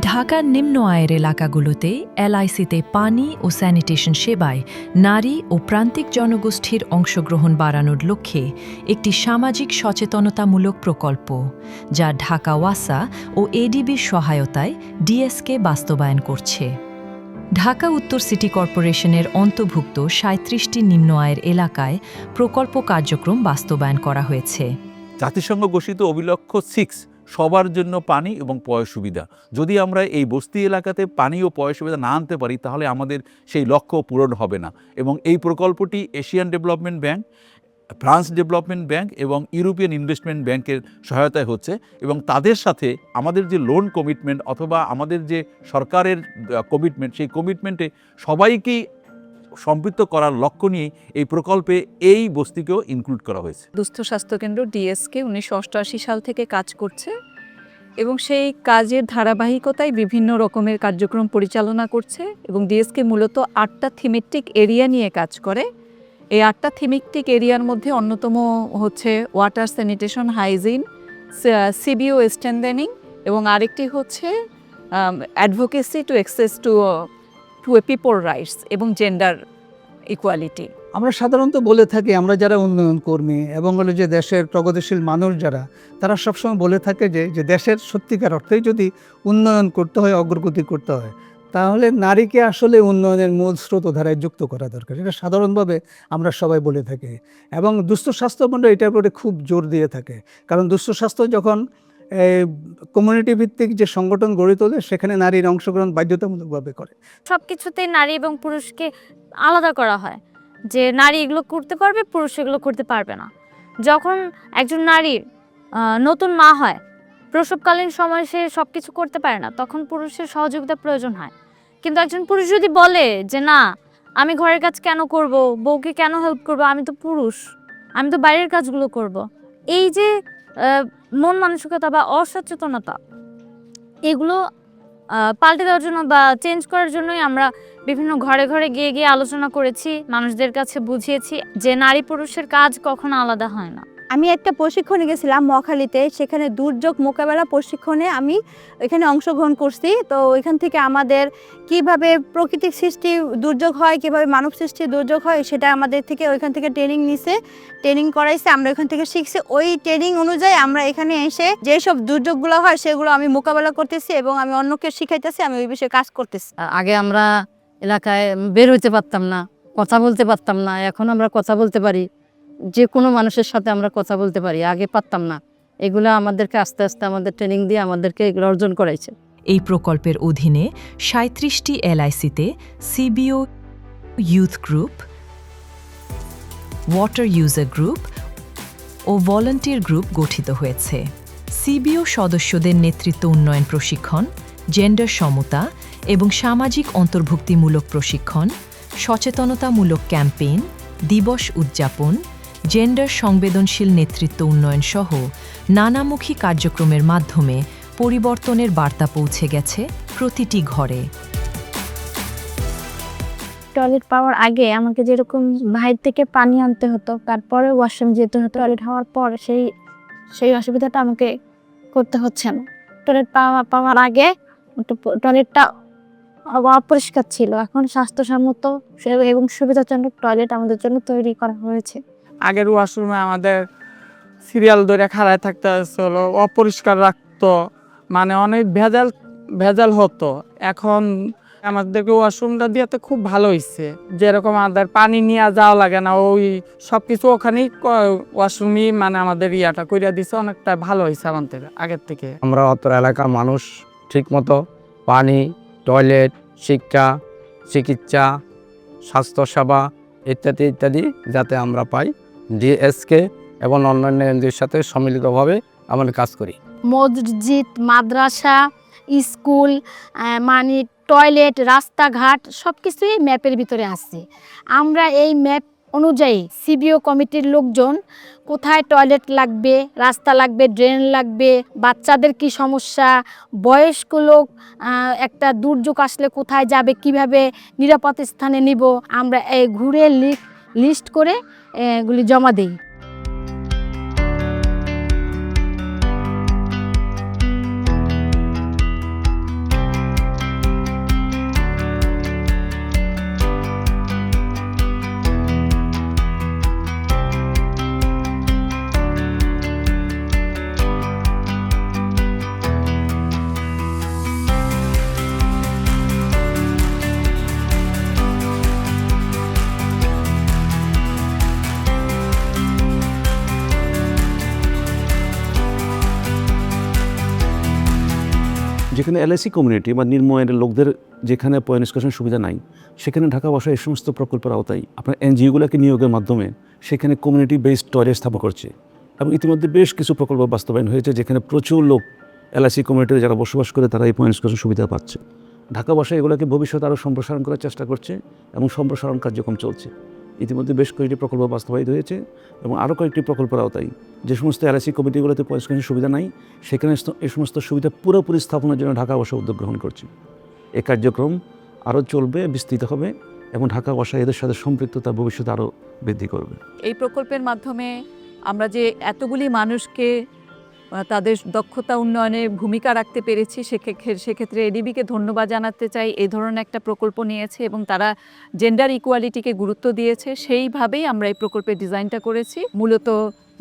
ঢাকার নিম্ন আয়ের এলাকাগুলোতে এলআইসিতে পানি ও স্যানিটেশন সেবায় নারী ও প্রান্তিক জনগোষ্ঠীর অংশগ্রহণ বাড়ানোর লক্ষ্যে একটি সামাজিক সচেতনতামূলক প্রকল্প, যা ঢাকা ওয়াসা ও এডিবির সহায়তায় ডিএসকে বাস্তবায়ন করছে। ঢাকা উত্তর সিটি কর্পোরেশনের অন্তর্ভুক্ত ৩৭টি নিম্ন আয়ের এলাকায় প্রকল্প কার্যক্রম বাস্তবায়ন করা হয়েছে। জাতিসংঘ ঘোষিত অভিলক্ষ্য 6 সবার জন্য পানি এবং পয় সুবিধা, যদি আমরা এই বস্তি এলাকাতে পানি ও পয় সুবিধা না আনতে পারি তাহলে আমাদের সেই লক্ষ্য পূরণ হবে না। এবং এই প্রকল্পটি Asian development bank, France development bank এবং ইউরোপিয়ান ইনভেস্টমেন্ট ব্যাংকের সহায়তায় হচ্ছে। এবং তাদের সাথে আমাদের যে লোন কমিটমেন্ট অথবা আমাদের যে সরকারের কমিটমেন্ট, সেই কমিটমেন্টে সবাইকেই সম্পৃক্ত করার লক্ষ্য নিয়ে এই প্রকল্পে এই বস্তিকেও ইনক্লুড করা হয়েছে। দুস্থ স্বাস্থ্যকেন্দ্র ডিএসকে 1988 সাল থেকে কাজ করছে এবং সেই কাজের ধারাবাহিকতায় বিভিন্ন রকমের কার্যক্রম পরিচালনা করছে। এবং ডিএসকে মূলত 8টা থিমেটিক এরিয়া নিয়ে কাজ করে। এই 8টা থিমেটিক এরিয়ার মধ্যে অন্যতম হচ্ছে water, sanitation, hygiene, CBO strengthening এবং আরেকটি হচ্ছে advocacy to access to a people rights এবং জেন্ডার ইকুয়ালিটি। আমরা সাধারণত বলে থাকি, আমরা যারা উন্নয়ন কর্মী এবং হলো যে দেশের প্রগতিশীল মানুষ যারা, তারা সবসময় বলে থাকে যে দেশের সত্যিকার অর্থেই যদি উন্নয়ন করতে হয়, অগ্রগতি করতে হয়, তাহলে নারীকে আসলে উন্নয়নের মূল স্রোতধারায় যুক্ত করা দরকার। এটা সাধারণভাবে আমরা সবাই বলে থাকি। এবং দুস্থ স্বাস্থ্য মন্ডল এটার উপরে খুব জোর দিয়ে থাকে, কারণ দুস্থ স্বাস্থ্য যখন কমিউনিটি ভিত্তিক যে সংগঠন গড়ে তোলে, সেখানে নারীর অংশগ্রহণ বাধ্যতামূলকভাবে করে। সব কিছুতেই নারী এবং পুরুষকে আলাদা করা হয়, যে নারী এগুলো করতে পারবে, পুরুষ এগুলো করতে পারবে না। যখন একজন নারীর নতুন মা হয়, প্রসবকালীন সময় সে সব কিছু করতে পারে না, তখন পুরুষের সহযোগিতা প্রয়োজন হয়। কিন্তু একজন পুরুষ যদি বলে যে না, আমি ঘরের কাজ কেন করব, বউকে কেন হেল্প করব, আমি তো পুরুষ, আমি তো বাইরের কাজগুলো করব, এই যে মন মানসিকতা বা অসচেতনতা, এগুলো পাল্টে দেওয়ার জন্য বা চেঞ্জ করার জন্যই আমরা বিভিন্ন ঘরে ঘরে গিয়ে গিয়ে আলোচনা করেছি, মানুষদের কাছে বুঝিয়েছি যে নারী পুরুষের কাজ কখনো আলাদা হয় না। আমি একটা প্রশিক্ষণে গেছিলাম মহাখালীতে, সেখানে দুর্যোগ মোকাবেলা প্রশিক্ষণে আমি এখানে অংশগ্রহণ করছি। তো এখান থেকে আমাদের কিভাবে প্রকৃতিক সৃষ্টি দুর্যোগ হয়, কিভাবে মানব সৃষ্টি দুর্যোগ হয়, সেটা আমাদের থেকে ওইখান থেকে ট্রেনিং নিছে, ট্রেনিং করাইছে, আমরা ওইখান থেকে শিখছি। ওই ট্রেনিং অনুযায়ী আমরা এখানে এসে যেসব দুর্যোগগুলো হয় সেগুলো আমি মোকাবেলা করতেছি এবং আমি অন্যকে শিখাইতেছি, আমি ওই বিষয়ে কাজ করতেছি। আগে আমরা এলাকায় বের হইতে পারতাম না, কথা বলতে পারতাম না, এখন আমরা কথা বলতে পারি, যে কোনো মানুষের সাথে আমরা কথা বলতে পারি, আগে পারতাম না। এগুলো আমাদেরকে আস্তে আস্তে আমাদের ট্রেনিং দিয়ে আমাদেরকে এগুলো অর্জন করাইছে। এই প্রকল্পের অধীনে ৩৭টি এলআইসিতে CBO youth group, water user group ও ভলান্টিয়ার গ্রুপ গঠিত হয়েছে। সিবিও সদস্যদের নেতৃত্ব উন্নয়ন প্রশিক্ষণ, জেন্ডার সমতা এবং সামাজিক অন্তর্ভুক্তিমূলক প্রশিক্ষণ, সচেতনতামূলক ক্যাম্পেইন, দিবস উদযাপন, জেন্ডার সংবেদনশীল নেতৃত্ব উন্নয়ন সহ নানামুখী কার্যক্রমের মাধ্যমে পরিবর্তনের বার্তা পৌঁছে গেছে প্রতিটি ঘরে। টয়লেট পাওয়ার আগে আমাকে যেরকম বাইরে থেকে পানি আনতে হতো, তারপরে ওয়াশরুম যেতে হতো, টয়লেট হওয়ার পর সেই অসুবিধাটা আমাকে করতে হচ্ছে না। টয়লেট পাওয়ার আগে টয়লেটটা অপরিষ্কার ছিল, এখন স্বাস্থ্যসম্মত এবং সুবিধাজনক টয়লেট আমাদের জন্য তৈরি করা হয়েছে। আগের ওয়াশরুমে আমাদের সিরিয়াল ধরে খাড়ায় থাকতে হলো, অপরিষ্কার রাখতো, মানে অনেক ভেজাল হতো। এখন আমাদেরকে ওয়াশরুমটা দিয়েতে খুব ভালো হয়েছে, যেরকম আমাদের পানি নিয়ে যাওয়া লাগে না, ওই সব কিছু ওখানেই ওয়াশরুমই মানে আমাদের ইয়াটা করিয়া দিছে, অনেকটা ভালো হয়েছে আমাদের আগের থেকে। আমরা অত্র এলাকার মানুষ ঠিকমতো পানি, টয়লেট, শিক্ষা, চিকিৎসা, স্বাস্থ্যসেবা ইত্যাদি ইত্যাদি যাতে আমরা পাই, ডিএসকে এবং অন্যান্য এনজিওর সাথে সম্মিলিতভাবে আমরা কাজ করি। মসজিদ, মাদ্রাসা, স্কুল, মানে টয়লেট, রাস্তাঘাট সব কিছুই ম্যাপের ভিতরে আছে। আমরা এই ম্যাপ অনুযায়ী সিবিও কমিটির লোকজন কোথায় টয়লেট লাগবে, রাস্তা লাগবে, ড্রেন লাগবে, বাচ্চাদের কি সমস্যা, বয়স্ক লোক একটা দুর্যোগ আসলে কোথায় যাবে, কিভাবে নিরাপদ স্থানে নিব, আমরা এই ঘুরে লিস্ট করে এগুলি জমা দিই। যেখানে এলআইসি কমিউনিটি বা নিম্ন আয়ের লোকদের যেখানে পয় নিষ্কাশন সুবিধা নাই, সেখানে ঢাকা বাসা এই সমস্ত প্রকল্পের আওতায় আপনার এনজিওগুলোকে নিয়োগের মাধ্যমে সেখানে কমিউনিটি বেসড টয়লেট স্থাপন করছে। এবং ইতিমধ্যে বেশ কিছু প্রকল্প বাস্তবায়ন হয়েছে, যেখানে প্রচুর লোক এলআইসি কমিউনিটিতে যারা বসবাস করে তারা এই পয় নিষ্কাশন সুবিধা পাচ্ছে। ঢাকা বাসা এগুলোকে ভবিষ্যতে আরও সম্প্রসারণ করার চেষ্টা করছে এবং সম্প্রসারণ কার্যক্রম চলছে। ইতিমধ্যে বেশ কয়েকটি প্রকল্প বাস্তবায়িত হয়েছে এবং আরও কয়েকটি প্রকল্পের আওতায় যে সমস্ত এলআইসি কমিটিগুলোতে পয় নিষ্কাশনের সুবিধা নাই, সেখানে এই সমস্ত সুবিধা পুরোপুরি স্থাপনের জন্য ঢাকা বাসা উদ্যোগ গ্রহণ করছে। এই কার্যক্রম আরও চলবে, বিস্তৃত হবে এবং ঢাকা বাসা এদের সাথে সম্পৃক্ততা ভবিষ্যতে আরও বৃদ্ধি করবে। এই প্রকল্পের মাধ্যমে আমরা যে এতগুলি মানুষকে তাদের দক্ষতা উন্নয়নে ভূমিকা রাখতে পেরেছি, সেক্ষেত্রে এডিবিকে ধন্যবাদ জানাতে চাই। এই ধরনের একটা প্রকল্প নিয়েছে এবং তারা জেন্ডার ইকুয়ালিটিকে গুরুত্ব দিয়েছে, সেইভাবেই আমরা এই প্রকল্পের ডিজাইনটা করেছি। মূলত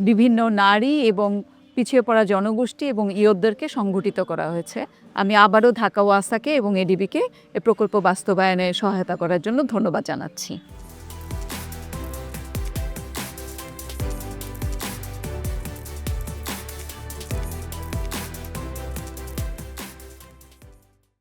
বিভিন্ন নারী এবং পিছিয়ে পড়া জনগোষ্ঠী এবং ইয়তদেরকে সংগঠিত করা হয়েছে। আমি আবারও ঢাকা ওয়াসাকে এবং এডিবিকে এই প্রকল্প বাস্তবায়নে সহায়তা করার জন্য ধন্যবাদ জানাচ্ছি।